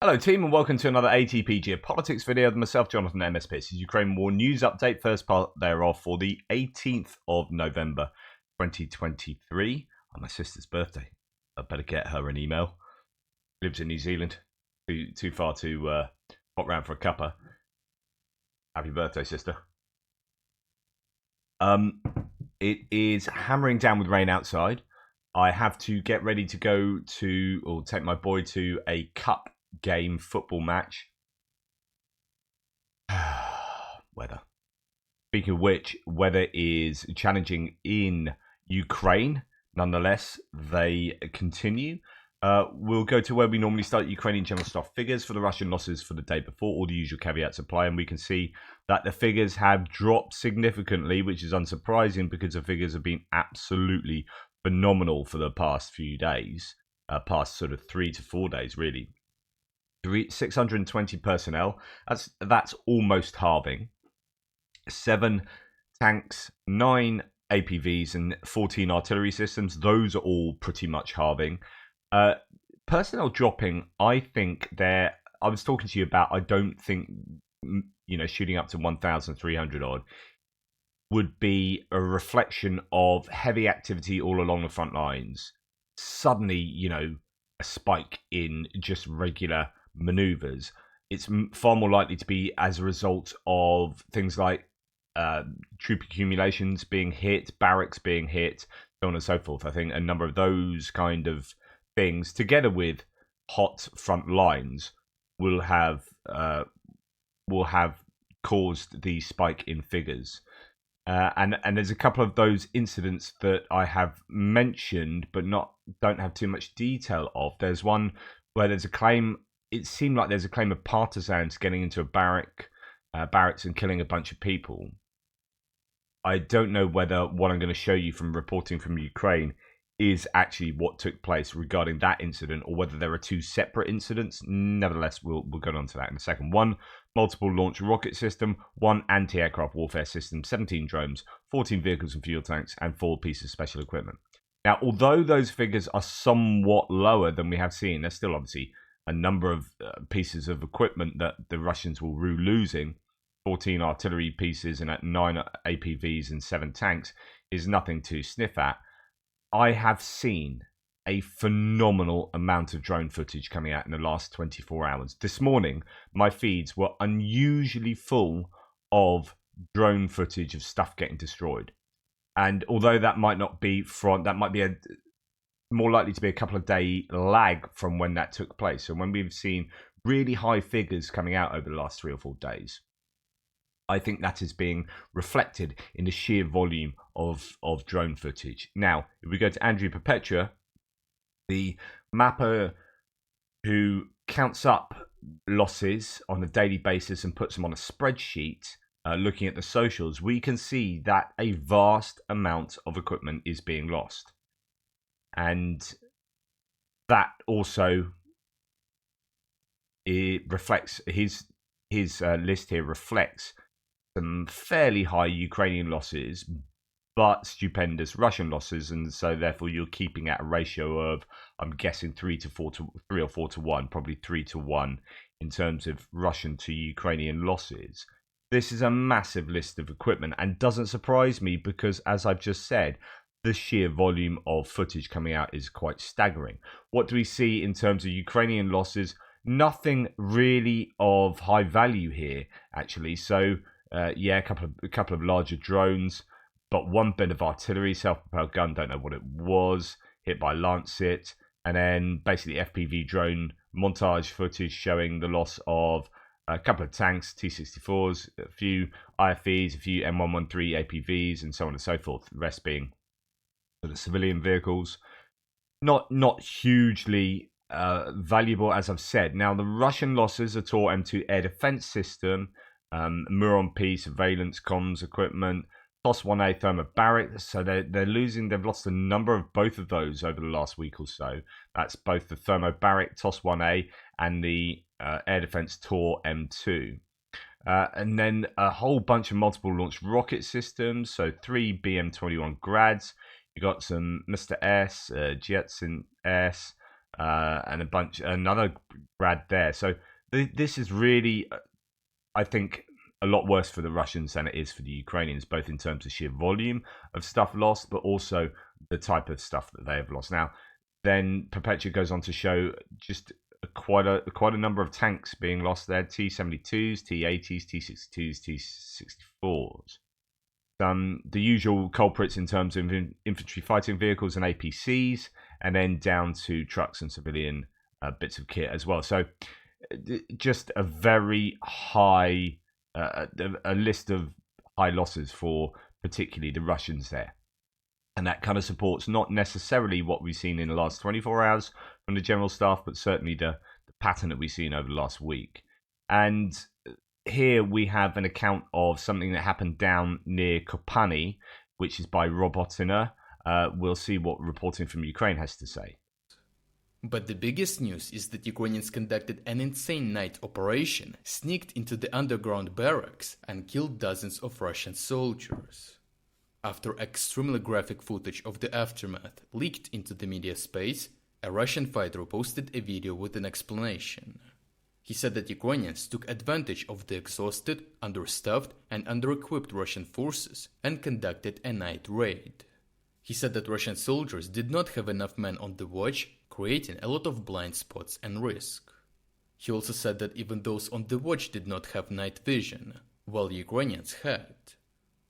Hello team and welcome to another ATP Geopolitics video with myself, Jonathan MSP. This is Ukraine War News Update, first part thereof for the 18th of November 2023 on my sister's birthday. I better get her an email. Lives in New Zealand, too far to pop round for a cuppa. Happy birthday, sister. It is hammering down with rain outside. I have to get ready to go to, or take my boy to a cup game football match. Weather. Speaking of which, weather is challenging in Ukraine. Nonetheless, they continue. We'll go to where we normally start. Ukrainian general staff figures for the Russian losses for the day before. All the usual caveats apply, and we can see that the figures have dropped significantly, which is unsurprising because the figures have been absolutely phenomenal for the past few days, past sort of 3 to 4 days, really. 620 personnel. That's almost halving. 7 tanks, 9 APVs, and 14 artillery systems. Those are all pretty much halving. Personnel dropping. I think I was talking to you about. I don't think shooting up to 1,300 odd would be a reflection of heavy activity all along the front lines. Suddenly, a spike in just regular maneuvers. It's far more likely to be as a result of things like troop accumulations being hit, barracks being hit, so on and so forth. I think a number of those kind of things, together with hot front lines, will have caused the spike in figures. And there's a couple of those incidents that I have mentioned, but don't have too much detail of. There's one where there's a claim. It seemed like there's a claim of partisans getting into a barracks and killing a bunch of people. I don't know whether what I'm going to show you from reporting from Ukraine is actually what took place regarding that incident, or whether there are two separate incidents. Nevertheless, we'll go on to that in a second. 1 multiple launch rocket system, 1 anti-aircraft warfare system, 17 drones, 14 vehicles and fuel tanks, and 4 pieces of special equipment. Now, although those figures are somewhat lower than we have seen, there's still obviously a number of pieces of equipment that the Russians will rue losing. 14 artillery pieces and 9 APVs and 7 tanks is nothing to sniff at. I have seen a phenomenal amount of drone footage coming out in the last 24 hours. This morning, my feeds were unusually full of drone footage of stuff getting destroyed. And although that might not be that might be more likely to be a couple of day lag from when that took place. So when we've seen really high figures coming out over the last 3 or 4 days, I think that is being reflected in the sheer volume of drone footage. Now, if we go to Andrew Perpetua, the mapper who counts up losses on a daily basis and puts them on a spreadsheet, looking at the socials, we can see that a vast amount of equipment is being lost. And that also, it reflects his list here reflects some fairly high Ukrainian losses, but stupendous Russian losses, and so therefore you're keeping at a ratio of, I'm guessing, 3 or 4 to 1, probably 3 to 1 in terms of Russian to Ukrainian losses. This is a massive list of equipment, and doesn't surprise me because, as I've just said, the sheer volume of footage coming out is quite staggering. What do we see in terms of Ukrainian losses? Nothing really of high value here, actually. So, a couple of larger drones, but 1 bit of artillery, self-propelled gun, don't know what it was, hit by Lancet, and then basically FPV drone montage footage showing the loss of a couple of tanks, T-64s, a few IFVs, a few M113 APVs, and so on and so forth. The rest being the civilian vehicles. Not hugely valuable, as I've said. Now, the Russian losses are Tor M2 air defense system, Muron P surveillance comms equipment, TOS-1A thermobaric. So they've lost a number of both of those over the last week or so. That's both the thermobaric TOS-1A and the air defense Tor M2. And then a whole bunch of multiple launch rocket systems. So 3 BM-21 Grads. You got some Mr. S, Jetson S, and another grad there. So this is really, I think, a lot worse for the Russians than it is for the Ukrainians, both in terms of sheer volume of stuff lost, but also the type of stuff that they have lost. Now, then Perpetua goes on to show just quite a number of tanks being lost there: T-72s, T-80s, T-62s, T-64s. The usual culprits in terms of infantry fighting vehicles and APCs, and then down to trucks and civilian bits of kit as well. So just a very high, a list of high losses for particularly the Russians there. And that kind of supports not necessarily what we've seen in the last 24 hours from the general staff, but certainly the pattern that we've seen over the last week. And here we have an account of something that happened down near Kopani, which is by Robotina. We'll see what reporting from Ukraine has to say. But the biggest news is that Ukrainians conducted an insane night operation, sneaked into the underground barracks, and killed dozens of Russian soldiers. After extremely graphic footage of the aftermath leaked into the media space, a Russian fighter posted a video with an explanation. He said that Ukrainians took advantage of the exhausted, understaffed, and under-equipped Russian forces and conducted a night raid. He said that Russian soldiers did not have enough men on the watch, creating a lot of blind spots and risk. He also said that even those on the watch did not have night vision, while Ukrainians had.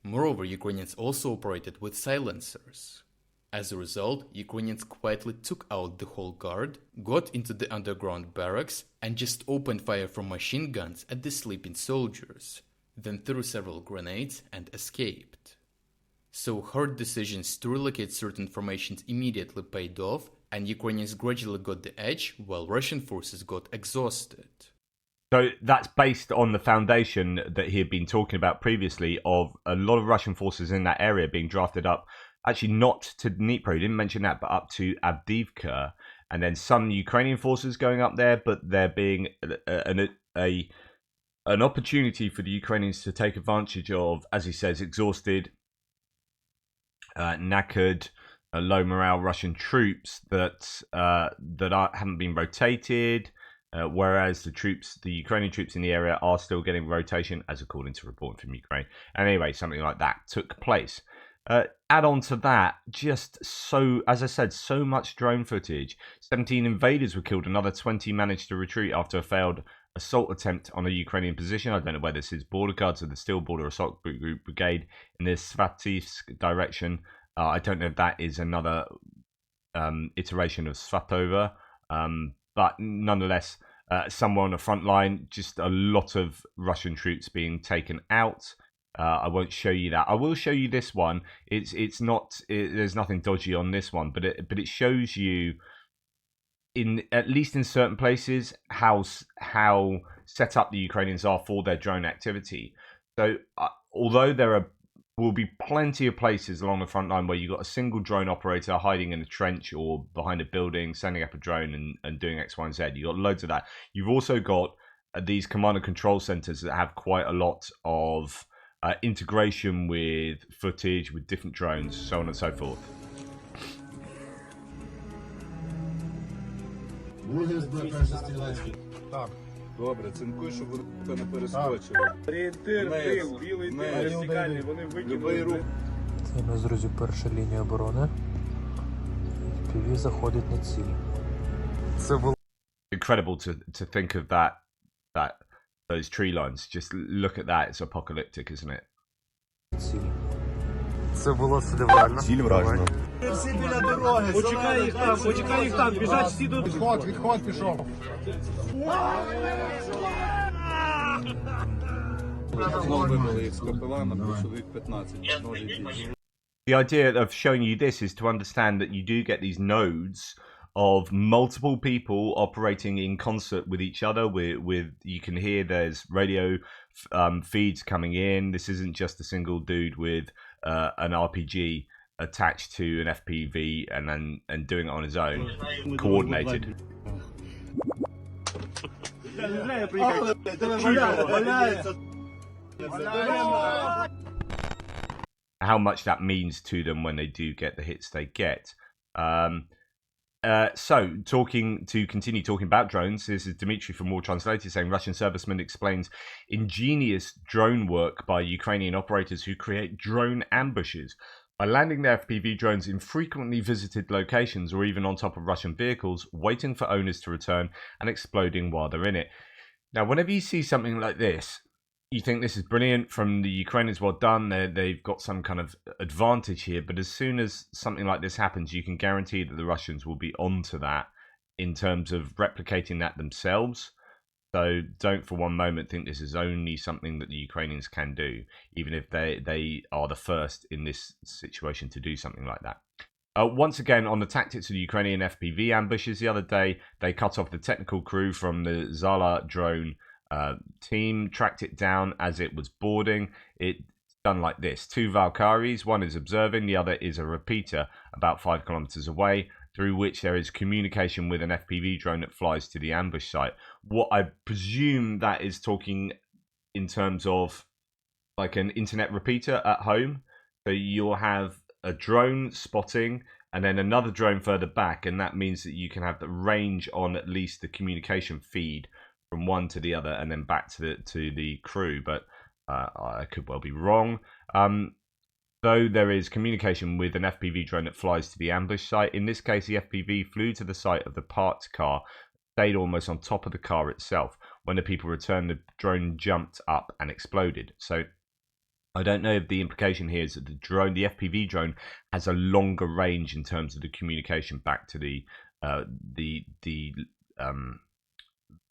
Moreover, Ukrainians also operated with silencers. As a result, Ukrainians quietly took out the whole guard, got into the underground barracks, and just opened fire from machine guns at the sleeping soldiers, then threw several grenades and escaped. So hard decisions to relocate certain formations immediately paid off, and Ukrainians gradually got the edge, while Russian forces got exhausted. So that's based on the foundation that he had been talking about previously of a lot of Russian forces in that area being drafted up, actually not to Dnipro, he didn't mention that, but up to Avdiivka, and then some Ukrainian forces going up there, but there being an opportunity for the Ukrainians to take advantage of, as he says, exhausted, knackered, low morale Russian troops that haven't been rotated. Whereas the Ukrainian troops in the area are still getting rotation, as according to reporting from Ukraine. And anyway, something like that took place. Add on to that, as I said, so much drone footage. 17 invaders were killed, another 20 managed to retreat after a failed assault attempt on a Ukrainian position. I don't know whether this is border guards or the Steel Border Assault Group Brigade in the Svativsk direction. I don't know if that is another iteration of Svatova. But nonetheless, somewhere on the front line, just a lot of Russian troops being taken out. I won't show you that. I will show you this one. There's nothing dodgy on this one, but it shows you, at least in certain places, how set up the Ukrainians are for their drone activity. So although there will be plenty of places along the front line where you've got a single drone operator hiding in a trench or behind a building, sending up a drone and doing X, Y, and Z. You've got loads of that. You've also got these command and control centers that have quite a lot of integration with footage, with different drones, so on and so forth. Добре, цинкуй, щоб вони не перескочили. Орієнтир, тил, білий тил, вертикальний, вони викинули рух. Це у нас, друзі, перша лінія оборони. FPV заходить на ціль. Це було Incredible to think of those tree lines. Just look at that. It's apocalyptic, isn't it? ціль. Це було федерально. Ціль вражена. Всі біля дороги, почекай їх там, біжать всі до... Відход пішов. Знову вибили їх з капелана, бо чоловік 15, може більше. The idea of showing you this is to understand that you do get these nodes of multiple people operating in concert with each other. With you can hear there's radio feeds coming in. This isn't just a single dude with an RPG attached to an FPV and doing it on his own, coordinated. How much that means to them when they do get the hits they get. So, to continue talking about drones, this is Dmitry from War Translated saying Russian serviceman explains ingenious drone work by Ukrainian operators who create drone ambushes by landing their FPV drones in frequently visited locations or even on top of Russian vehicles, waiting for owners to return and exploding while they're in it. Now, whenever you see something like this, you think this is brilliant from the Ukrainians. Well done. They've got some kind of advantage here. But as soon as something like this happens, you can guarantee that the Russians will be onto that in terms of replicating that themselves. So don't for one moment think this is only something that the Ukrainians can do, even if they are the first in this situation to do something like that. Once again, on the tactics of the Ukrainian FPV ambushes, the other day, they cut off the technical crew from the Zala drone team, tracked it down as it was boarding. It's done like this: 2 Valkyries, one is observing, the other is a repeater about 5 kilometers away, through which there is communication with an FPV drone that flies to the ambush site. What I presume that is talking in terms of like an internet repeater at home. So you'll have a drone spotting and then another drone further back, and that means that you can have the range on at least the communication feed from one to the other and then back to the crew. But I could well be wrong. Though there is communication with an FPV drone that flies to the ambush site. In this case, the FPV flew to the site of the parked car, stayed almost on top of the car itself. When the people returned, the drone jumped up and exploded. So I don't know if the implication here is that the FPV drone, has a longer range in terms of the communication back to the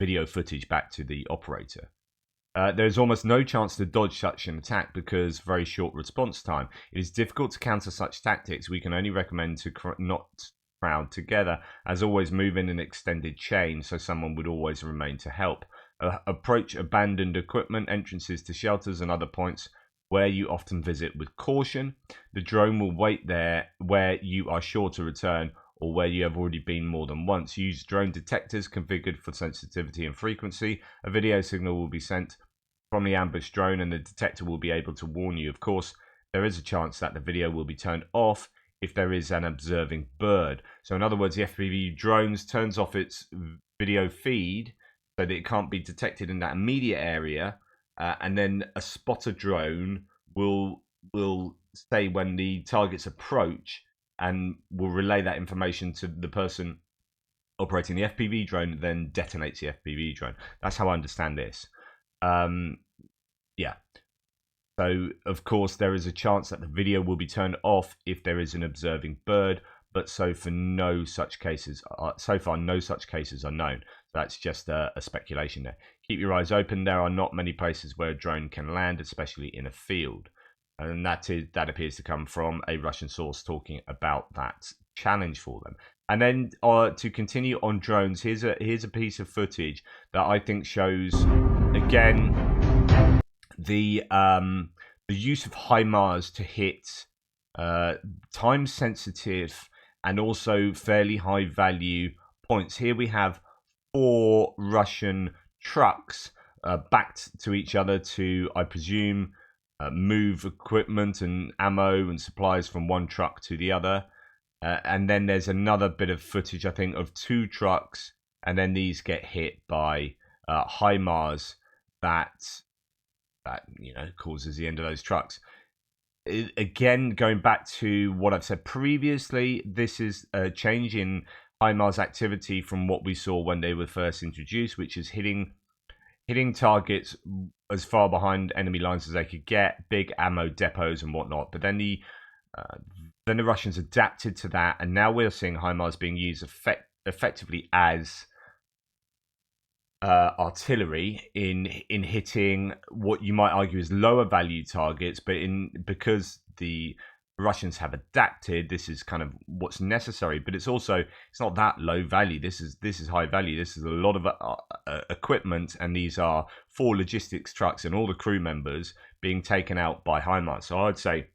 video footage back to the operator. There's almost no chance to dodge such an attack because very short response time. It is difficult to counter such tactics. We can only recommend to not crowd together. As always, move in an extended chain so someone would always remain to help. Approach abandoned equipment, entrances to shelters and other points where you often visit with caution. The drone will wait there where you are sure to return or where you have already been more than once. Use drone detectors configured for sensitivity and frequency. A video signal will be sent from the ambush drone and the detector will be able to warn you. Of course, there is a chance that the video will be turned off if there is an observing bird. So in other words, the FPV drones turns off its video feed so that it can't be detected in that immediate area, and then a spotter drone will say when the targets approach and will relay that information to the person operating the FPV drone, then detonates the FPV drone. That's how I understand this. Yeah. So, of course, there is a chance that the video will be turned off if there is an observing bird, but so far, no such cases are known. That's just a speculation there. Keep your eyes open. There are not many places where a drone can land, especially in a field. And that appears to come from a Russian source talking about that challenge for them. And then to continue on drones, here's a piece of footage that I think shows again the use of HIMARS to hit time sensitive and also fairly high value points. Here we have 4 Russian trucks backed to each other to, I presume, move equipment and ammo and supplies from one truck to the other. And then there's another bit of footage, I think, of 2 trucks, and then these get hit by HIMARS that causes the end of those trucks. Again, going back to what I've said previously, this is a change in HIMARS activity from what we saw when they were first introduced, which is hitting targets as far behind enemy lines as they could get, big ammo depots and whatnot. But then the Russians adapted to that, and now we're seeing HIMARS being used effectively as artillery in hitting what you might argue is lower value targets, but because the Russians have adapted, this is kind of what's necessary. But it's not that low value. This is high value. This is a lot of equipment, and these are 4 logistics trucks and all the crew members being taken out by HIMARS. So I'd say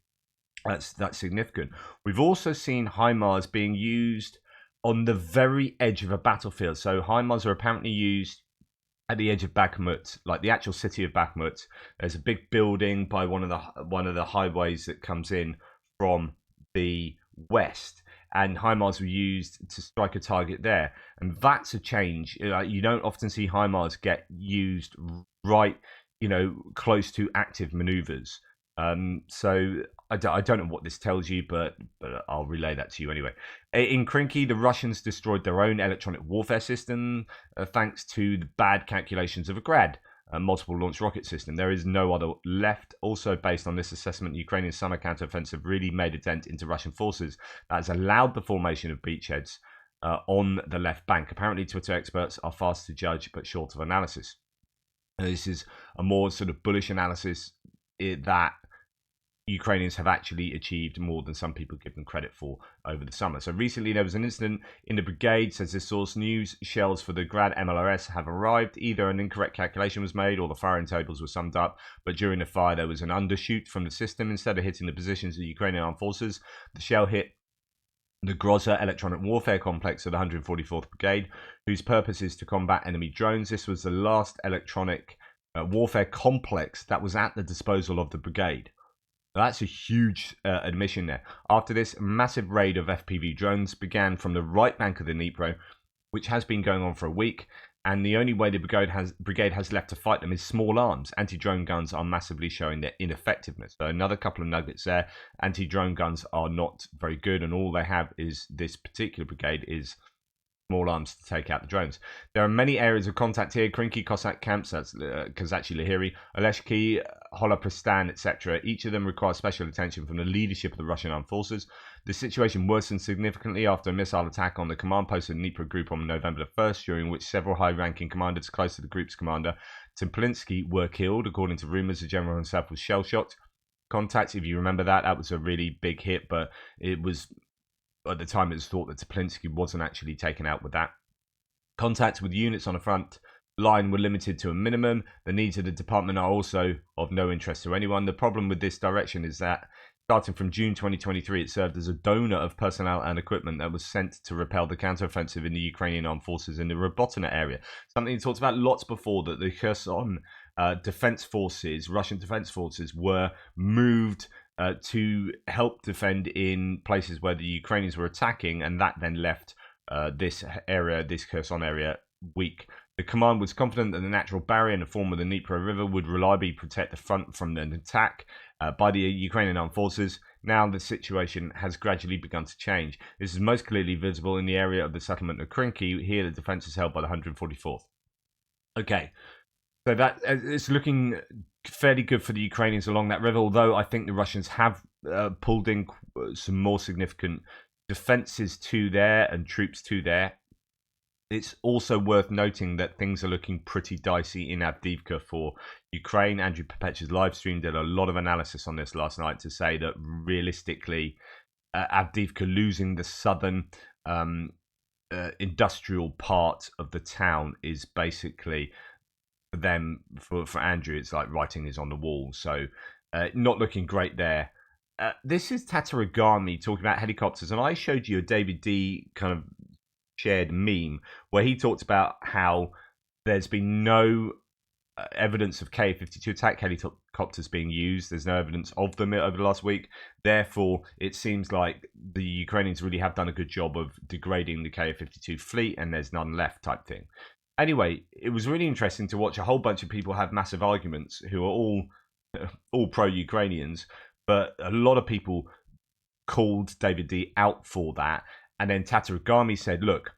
that's significant. We've also seen HIMARS being used on the very edge of a battlefield. So HIMARS are apparently used at the edge of Bakhmut, like the actual city of Bakhmut. There's a big building by one of the highways that comes in from the west, and HIMARS were used to strike a target there. And that's a change. You don't often see HIMARS get used right, close to active maneuvers. So I don't know what this tells you, but I'll relay that to you anyway. In Krinky, the Russians destroyed their own electronic warfare system thanks to the bad calculations of a Grad, a multiple launch rocket system. There is no other left. Also, based on this assessment, Ukrainian summer counteroffensive really made a dent into Russian forces that has allowed the formation of beachheads on the left bank. Apparently, Twitter experts are fast to judge but short of analysis. This is a more sort of bullish analysis that Ukrainians have actually achieved more than some people give them credit for over the summer. So recently there was an incident in the brigade, says this source. News shells for the Grad MLRS have arrived. Either an incorrect calculation was made or the firing totals were summed up, but during the fire there was an undershoot from the system. Instead of hitting the positions of the Ukrainian armed forces, the shell hit the Groza electronic warfare complex of the 144th Brigade, whose purpose is to combat enemy drones. This was the last electronic warfare complex that was at the disposal of the brigade. That's a huge admission there. After this, a massive raid of FPV drones began from the right bank of the Dnipro, which has been going on for a week, and the only way the brigade has left to fight them is small arms. Anti-drone guns are massively showing their ineffectiveness. So another couple of nuggets there. Anti-drone guns are not very good, and all they have is this particular brigade is small arms to take out the drones. There are many areas of contact here. Krinky, Cossack camps, that's Kazachi Lahiri, Oleshki, Holopristan, etc. Each of them requires special attention from the leadership of the Russian armed forces. The situation worsened significantly after a missile attack on the command post of the Dnipro group on November the 1st, during which several high-ranking commanders close to the group's commander, Templinsky, were killed. According to rumours, the general himself was shell-shocked. Contact, if you remember that was a really big hit, but it was... At the time, it was thought that Templinsky wasn't actually taken out with that. Contacts with units on the front line were limited to a minimum. The needs of the department are also of no interest to anyone. The problem with this direction is that starting from June 2023, it served as a donor of personnel and equipment that was sent to repel the counteroffensive in the Ukrainian armed forces in the Robotyne area. Something he talked about lots before, that the Kherson defense forces, Russian defense forces, were moved to help defend in places where the Ukrainians were attacking, and that then left this Kherson area, weak. The command was confident that the natural barrier in the form of the Dnipro River would reliably protect the front from an attack by the Ukrainian armed forces. Now the situation has gradually begun to change. This is most clearly visible in the area of the settlement of Krinky. Here the defense is held by the 144th. Okay, so that it's looking fairly good for the Ukrainians along that river, although I think the Russians have pulled in some more significant defenses to there and troops to there. It's also worth noting that things are looking pretty dicey in Avdiivka for Ukraine. Andrew Pepecha's live stream did a lot of analysis on this last night to say that realistically, Avdiivka losing the southern industrial part of the town is basically, for Andrew, it's like writing is on the wall. So not looking great there. This is Tatarigami talking about helicopters, and I showed you a David D kind of shared meme where he talked about how there's been no evidence of Ka-52 attack helicopters being used. There's no evidence of them over the last week. Therefore, it seems like the Ukrainians really have done a good job of degrading the Ka-52 fleet, and there's none left type thing. Anyway, it was really interesting to watch a whole bunch of people have massive arguments who are all pro-Ukrainians, but a lot of people called David D out for that. And then Tatarigami said, look,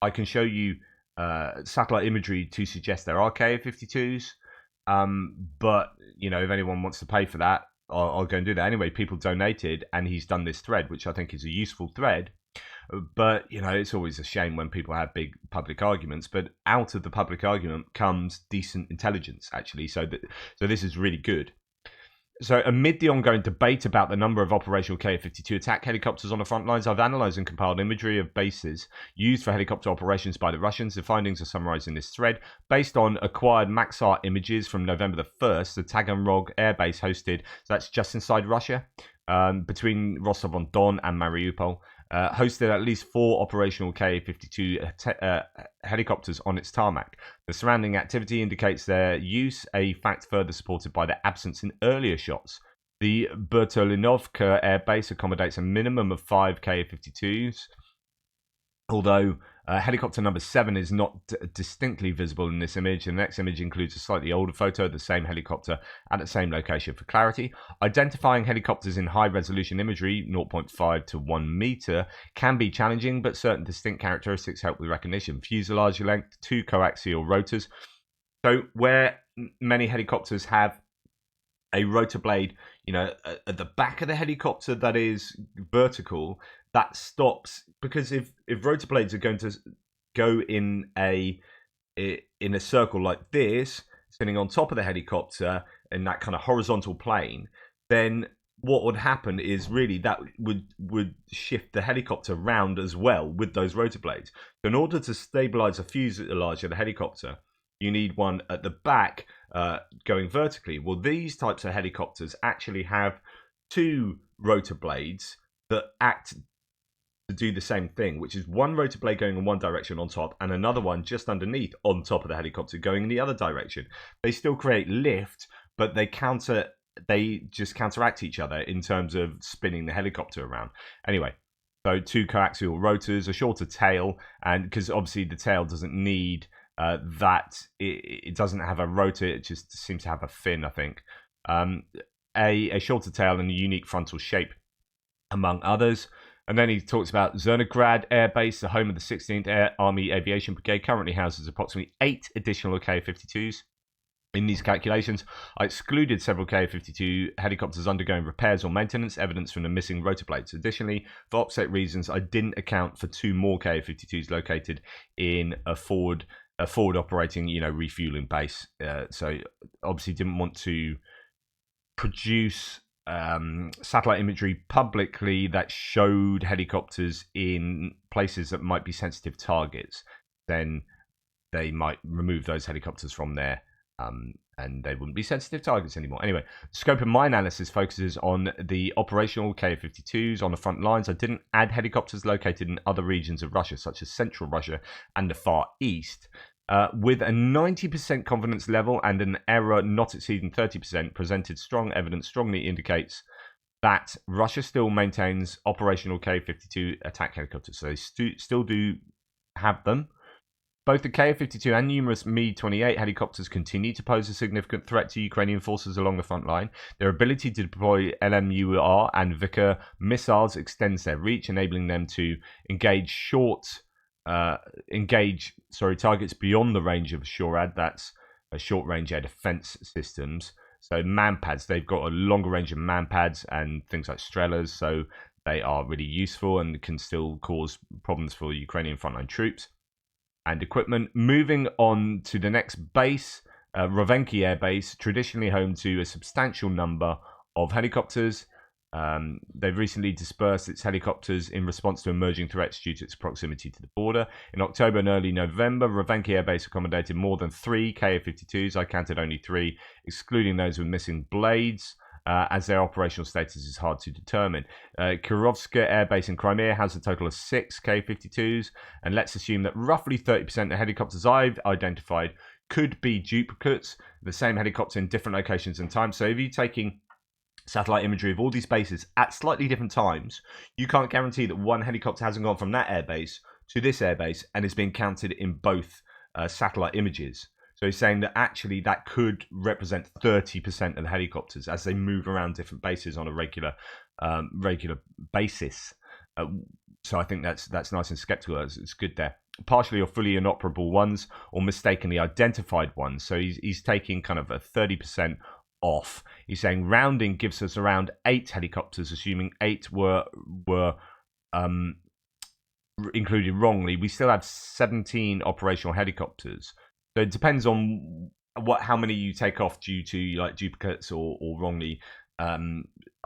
I can show you satellite imagery to suggest there are Ka-52s, but, if anyone wants to pay for that, I'll go and do that. Anyway, people donated, and he's done this thread, which I think is a useful thread. But, it's always a shame when people have big public arguments. But out of the public argument comes decent intelligence, actually. So this is really good. So amid the ongoing debate about the number of operational Ka-52 attack helicopters on the front lines, I've analysed and compiled imagery of bases used for helicopter operations by the Russians. The findings are summarised in this thread. Based on acquired Maxar images from November the 1st, the Taganrog air base hosted, so that's just inside Russia, between Rostov-on-Don and Mariupol, hosted at least 4 operational Ka-52 helicopters on its tarmac. The surrounding activity indicates their use, a fact further supported by their absence in earlier shots The Bertolinovka Air Base accommodates a minimum of 5 Ka-52s, although helicopter number 7 is not distinctly visible in this image. The next image includes a slightly older photo of the same helicopter at the same location for clarity. Identifying helicopters in high-resolution imagery, 0.5 to 1 meter, can be challenging, but certain distinct characteristics help with recognition. Fuselage length, 2 coaxial rotors. So where many helicopters have a rotor blade, at the back of the helicopter that is vertical, that stops, because if rotor blades are going to go in a circle like this, sitting on top of the helicopter in that kind of horizontal plane, then what would happen is really that would shift the helicopter round as well with those rotor blades. So in order to stabilize a fuselage of the helicopter, you need one at the back going vertically. Well, these types of helicopters actually have 2 rotor blades that act to do the same thing, which is one rotor blade going in one direction on top and another one just underneath on top of the helicopter going in the other direction. They still create lift, but they just counteract each other in terms of spinning the helicopter around. Anyway, so 2 coaxial rotors, a shorter tail, and because obviously the tail doesn't need that, it doesn't have a rotor, it just seems to have a fin, I think. A shorter tail and a unique frontal shape, among others. And then he talks about Zernograd Air Base, the home of the 16th Air Army Aviation Brigade, currently houses approximately 8 additional Ka-52s. In these calculations, I excluded several Ka-52 helicopters undergoing repairs or maintenance, evidence from the missing rotor blades. Additionally, for offset reasons, I didn't account for 2 more Ka-52s located in a forward operating, refueling base. So obviously didn't want to produce satellite imagery publicly that showed helicopters in places that might be sensitive targets. Then they might remove those helicopters from there, and they wouldn't be sensitive targets anymore. Anyway, the scope of my analysis focuses on the operational Ka-52s on the front lines. I didn't add helicopters located in other regions of Russia, such as Central Russia and the Far East. With a 90% confidence level and an error not exceeding 30%, presented strong evidence strongly indicates that Russia still maintains operational Ka-52 attack helicopters. So they still do have them. Both the Ka-52 and numerous Mi-28 helicopters continue to pose a significant threat to Ukrainian forces along the front line. Their ability to deploy LMUR and Vickers missiles extends their reach, enabling them to engage targets beyond the range of SHORAD, that's a short-range air defense systems. So manpads, they've got a longer range of manpads and things like Strelas, so they are really useful and can still cause problems for Ukrainian frontline troops and equipment. Moving on to the next base, Rovenki Air Base, traditionally home to a substantial number of helicopters. They've recently dispersed its helicopters in response to emerging threats due to its proximity to the border. In October and early November, Rovenki Air Base accommodated more than 3 Ka-52s. I counted only 3, excluding those with missing blades, as their operational status is hard to determine. Kirovska Air Base in Crimea has a total of 6 Ka-52s, and let's assume that roughly 30% of the helicopters I've identified could be duplicates, the same helicopter in different locations and times. So if you're taking satellite imagery of all these bases at slightly different times, you can't guarantee that one helicopter hasn't gone from that airbase to this airbase and is being counted in both satellite images. So he's saying that actually that could represent 30% of the helicopters as they move around different bases on a regular basis. So I think that's nice and skeptical. It's good there. Partially or fully inoperable ones or mistakenly identified ones. So he's taking kind of a 30% off. He's saying rounding gives us around 8 helicopters, assuming 8 were included wrongly. We still have 17 operational helicopters. So it depends on how many you take off due to like duplicates or wrongly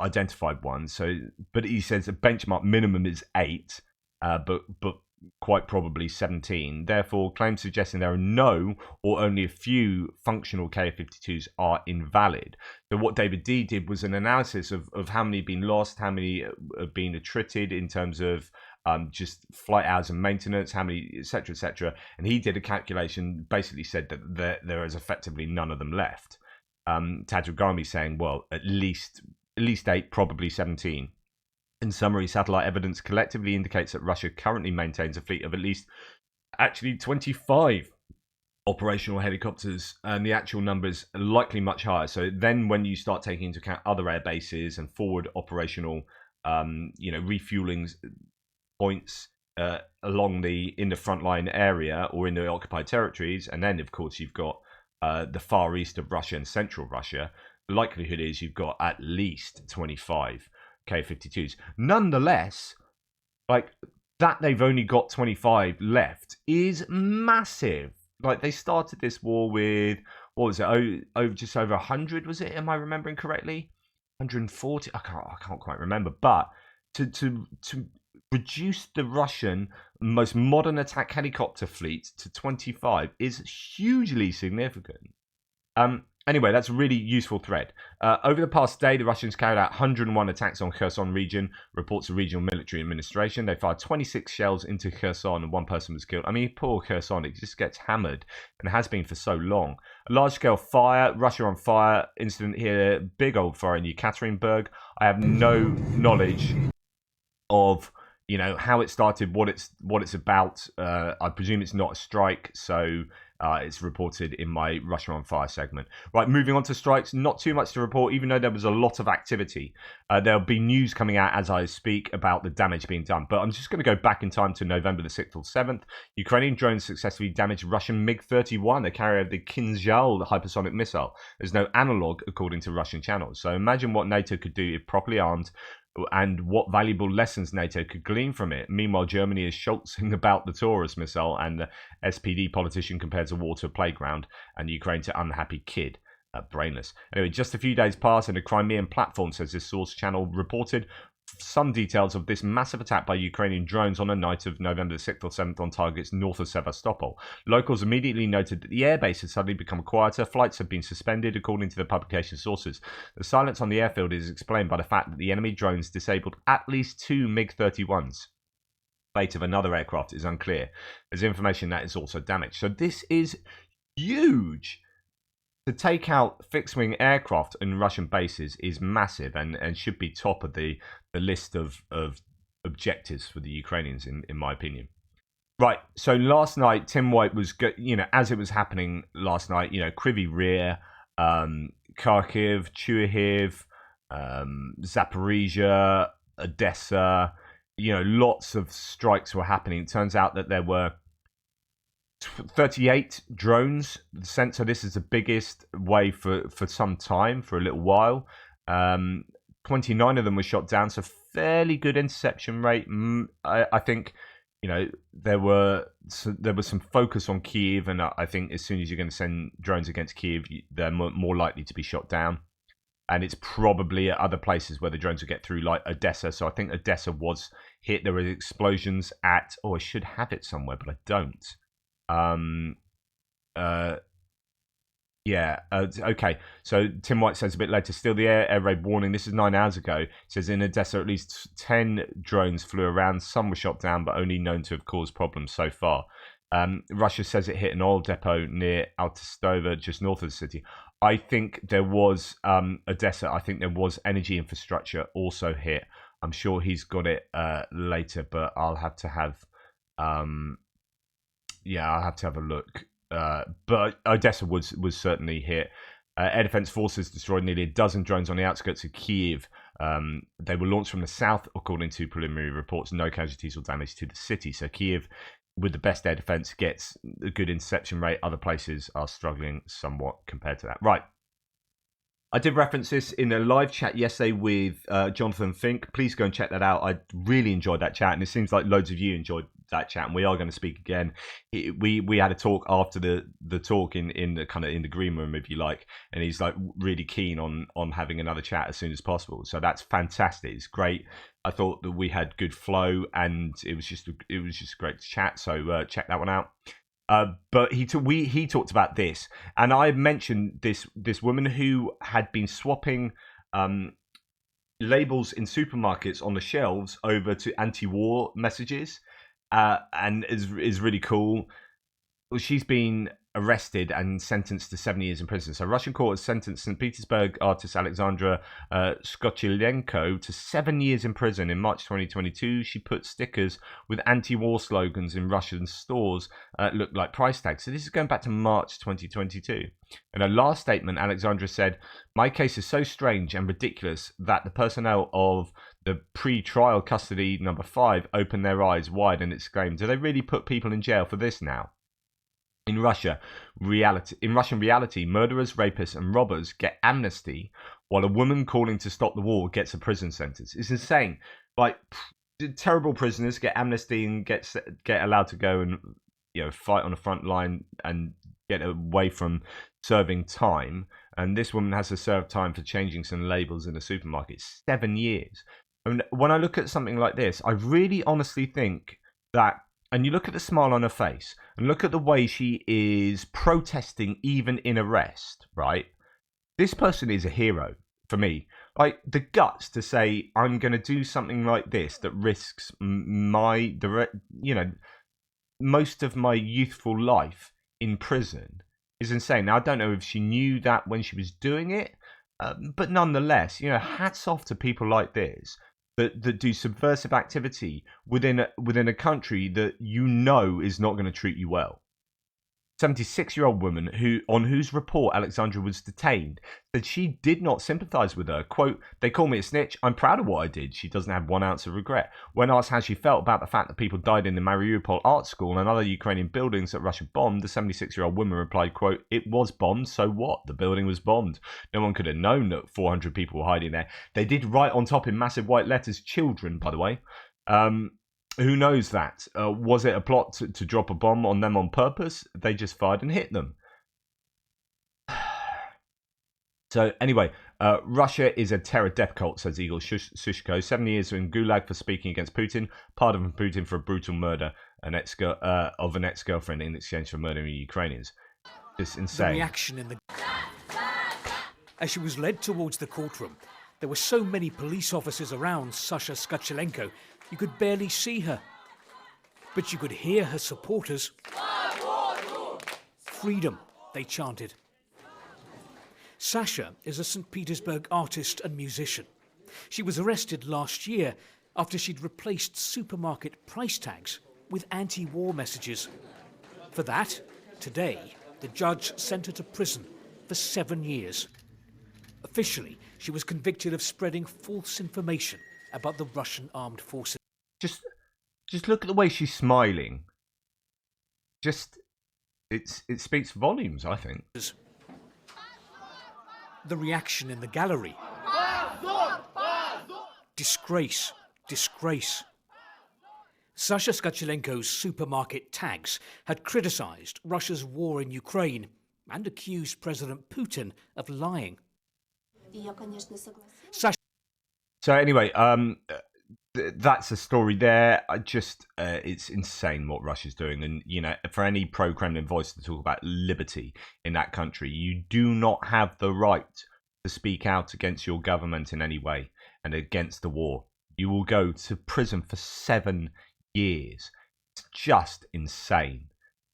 identified ones. So, but he says the benchmark minimum is 8, but quite probably 17. Therefore, claims suggesting there are no or only a few functional Ka-52s are invalid. So what David D did was an analysis of how many have been lost, how many have been attrited in terms of just flight hours and maintenance, how many, etc., etc. And he did a calculation, basically said that there is effectively none of them left. Tadragami saying, well, at least at least 8, probably 17. In summary, satellite evidence collectively indicates that Russia currently maintains a fleet of at least actually 25 operational helicopters, and the actual numbers are likely much higher. So then when you start taking into account other air bases and forward operational refueling points in the frontline area or in the occupied territories, and then of course you've got the far east of Russia and central Russia, the likelihood is you've got at least 25 K-52s. Nonetheless, like that they've only got 25 left is massive. Like they started this war with, what was it, just over 100, was it? Am I remembering correctly? 140? I can't quite remember. But to reduce the Russian most modern attack helicopter fleet to 25 is hugely significant. Anyway, that's a really useful thread. Over the past day, the Russians carried out 101 attacks on Kherson region, reports the regional military administration. They fired 26 shells into Kherson and 1 person was killed. I mean, poor Kherson, it just gets hammered and has been for so long. A large-scale fire, Russia on fire incident here, big old fire in Yekaterinburg. I have no knowledge of how it started, what it's about. I presume it's not a strike, so it's reported in my Russia on Fire segment. Right, moving on to strikes, not too much to report, even though there was a lot of activity. There'll be news coming out as I speak about the damage being done, but I'm just going to go back in time to November the 6th or 7th. Ukrainian drones successfully damaged Russian MiG-31, the carrier of the Kinzhal, the hypersonic missile. There's no analog, according to Russian channels. So imagine what NATO could do if properly armed, and what valuable lessons NATO could glean from it. Meanwhile, Germany is schultzing about the Taurus missile and the SPD politician compares a war to a playground and Ukraine to unhappy kid. Brainless. Anyway, just a few days pass and the Crimean platform, says this source channel, reported some details of this massive attack by Ukrainian drones on the night of November 6th or 7th on targets north of Sevastopol. Locals immediately noted that the airbase had suddenly become quieter. Flights had been suspended, according to the publication sources. The silence on the airfield is explained by the fact that the enemy drones disabled at least 2 MiG-31s. Fate of another aircraft is unclear. There's information that is also damaged. So this is huge. To take out fixed-wing aircraft in Russian bases is massive and should be top of the list of objectives for the Ukrainians, in my opinion. Right, so last night, Tim White was, as it was happening last night, Kryvyi Rih, Kharkiv, Chuhiv, Zaporizhia, Odessa, lots of strikes were happening. It turns out that there were 38 drones sent, so this is the biggest wave for some time, for a little while. 29 of them were shot down, so fairly good interception rate. I think there was some focus on Kyiv, and I think as soon as you're going to send drones against Kyiv, they're more likely to be shot down. And it's probably at other places where the drones will get through, like Odessa. So I think Odessa was hit. There were explosions at, I should have it somewhere, but I don't. Okay. So Tim White says a bit later, still the air raid warning. This is 9 hours ago. It says in Odessa, at least 10 drones flew around. Some were shot down, but only known to have caused problems so far. Russia says it hit an oil depot near Altistova, just north of the city. I think there was Odessa. I think there was energy infrastructure also hit. I'm sure he's got it later, but I'll have to have I'll have to have a look. But Odessa was certainly hit. Air Defense Forces destroyed nearly a dozen drones on the outskirts of Kyiv. They were launched from the south, according to preliminary reports. No casualties or damage to the city. So Kyiv, with the best air defense, gets a good interception rate. Other places are struggling somewhat compared to that. Right. I did reference this in a live chat yesterday with Jonathan Fink. Please go and check that out. I really enjoyed that chat, and it seems like loads of you enjoyed that chat, and we are going to speak again. We had a talk after the talk in the green room, if you like, and he's like really keen on having another chat as soon as possible. So that's fantastic. It's great. I thought that we had good flow, and it was just great to chat. So check that one out. But he talked about this, and I mentioned this woman who had been swapping labels in supermarkets on the shelves over to anti-war messages, and is really cool. She's been arrested and sentenced to 7 years in prison. So Russian court has sentenced St. Petersburg artist Alexandra Skochilenko to 7 years in prison in March 2022. She put stickers with anti-war slogans in Russian stores looked like price tags. So this is going back to March 2022. In her last statement, Alexandra said, "My case is so strange and ridiculous that the personnel of the pre-trial custody number 5 opened their eyes wide and exclaimed, 'Do they really put people in jail for this now?' In Russian reality, murderers, rapists, and robbers get amnesty, while a woman calling to stop the war gets a prison sentence. It's insane. Like, terrible prisoners get amnesty and get allowed to go and fight on the front line and get away from serving time. And this woman has to serve time for changing some labels in a supermarket. 7 years. And when I look at something like this, I really honestly think that. And you look at the smile on her face and look at the way she is protesting even in arrest, right? This person is a hero for me. Like, the guts to say, I'm going to do something like this that risks most of my youthful life in prison is insane. Now, I don't know if she knew that when she was doing it, but nonetheless, hats off to people like this. That do subversive activity within a country that is not going to treat you well. 76-year-old woman on whose report Alexandra was detained said she did not sympathise with her. Quote, "They call me a snitch. I'm proud of what I did." She doesn't have 1 ounce of regret. When asked how she felt about the fact that people died in the Mariupol art school and other Ukrainian buildings that Russia bombed, the 76-year-old woman replied, quote, "It was bombed, so what? The building was bombed. No one could have known that 400 people were hiding there." They did write on top in massive white letters, "children," by the way. Who knows that? Was it a plot to drop a bomb on them on purpose? They just fired and hit them. So anyway, Russia is a terror death cult, says Igor Sushko. 7 years in Gulag for speaking against Putin. Pardon from Putin for a brutal murder of an ex-girlfriend in exchange for murdering Ukrainians. It's insane. The reaction in the... As she was led towards the courtroom, there were so many police officers around Sasha Skochilenko, you could barely see her. But you could hear her supporters. "Freedom," they chanted. Sasha is a St. Petersburg artist and musician. She was arrested last year after she'd replaced supermarket price tags with anti-war messages. For that, today, the judge sent her to prison for 7 years. Officially, she was convicted of spreading false information about the Russian armed forces. Just look at the way she's smiling. It speaks volumes, I think. The reaction in the gallery. Disgrace, disgrace. Sasha Skochilenko's supermarket tags had criticised Russia's war in Ukraine and accused President Putin of lying. So anyway, that's a story there. It's insane what Russia's doing. And, for any pro-Kremlin voice to talk about liberty in that country, you do not have the right to speak out against your government in any way and against the war. You will go to prison for 7 years. It's just insane.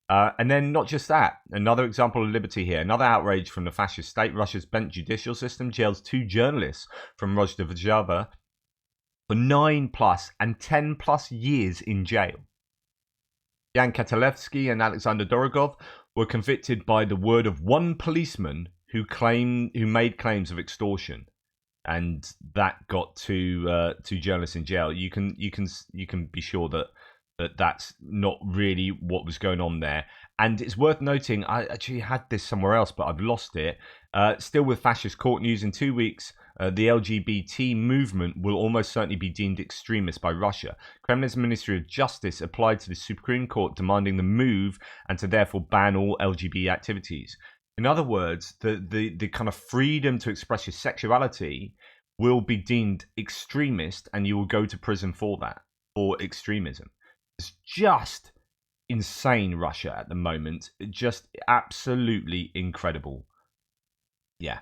And then not just that, another example of liberty here, another outrage from the fascist state. Russia's bent judicial system jails 2 journalists from Rojava for 9+ and 10+ years in jail. Yan Katalevsky and Alexander Dorogov were convicted by the word of one policeman who made claims of extortion, and that got 2 journalists in jail. You can be sure that's not really what was going on there. And it's worth noting, I actually had this somewhere else, but I've lost it. Still with fascist court news, in 2 weeks, the LGBT movement will almost certainly be deemed extremist by Russia. Kremlin's Ministry of Justice applied to the Supreme Court demanding the move and to therefore ban all LGBT activities. In other words, the kind of freedom to express your sexuality will be deemed extremist, and you will go to prison for that, for extremism. It's just insane, Russia, at the moment. Just absolutely incredible. Yeah.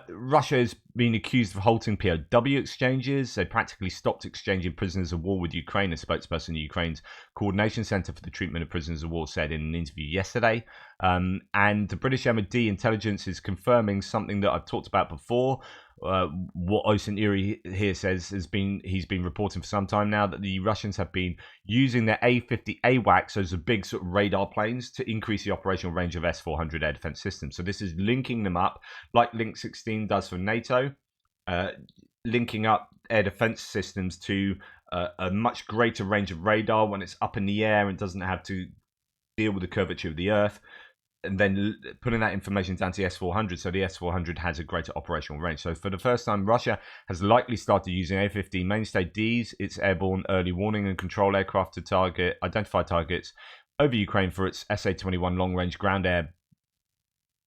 Russia has been accused of halting POW exchanges. They practically stopped exchanging prisoners of war with Ukraine, a spokesperson in Ukraine's Coordination Centre for the Treatment of Prisoners of War said in an interview yesterday. And the British MOD intelligence is confirming something that I've talked about before. What Osen Uri here says he's been reporting for some time now, that the Russians have been using their A-50 AWACS, those are big sort of radar planes, to increase the operational range of S-400 air defense systems. So this is linking them up like Link 16 does for NATO, linking up air defense systems to a much greater range of radar when it's up in the air and doesn't have to deal with the curvature of the Earth, and then putting that information down to the S-400, so the S-400 has a greater operational range. So for the first time, Russia has likely started using A-15 mainstay Ds, its airborne early warning and control aircraft, to identify targets over Ukraine for its SA-21 long-range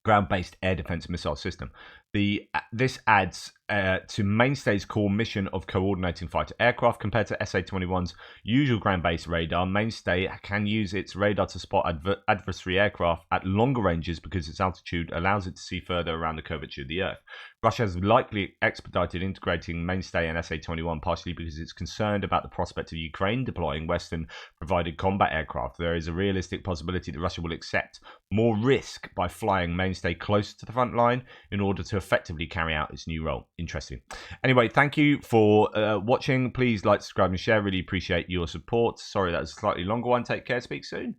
ground-based air defense missile system. This adds to Mainstay's core mission of coordinating fighter aircraft. Compared to SA-21's usual ground-based radar, Mainstay can use its radar to spot adversary aircraft at longer ranges because its altitude allows it to see further around the curvature of the Earth. Russia has likely expedited integrating Mainstay and SA-21 partially because it's concerned about the prospect of Ukraine deploying Western-provided combat aircraft. There is a realistic possibility that Russia will accept more risk by flying Mainstay closer to the front line in order to effectively carry out its new role. Interesting. Anyway, thank you for watching. Please like, subscribe, and share. Really appreciate your support. Sorry that was a slightly longer one. Take care. Speak soon.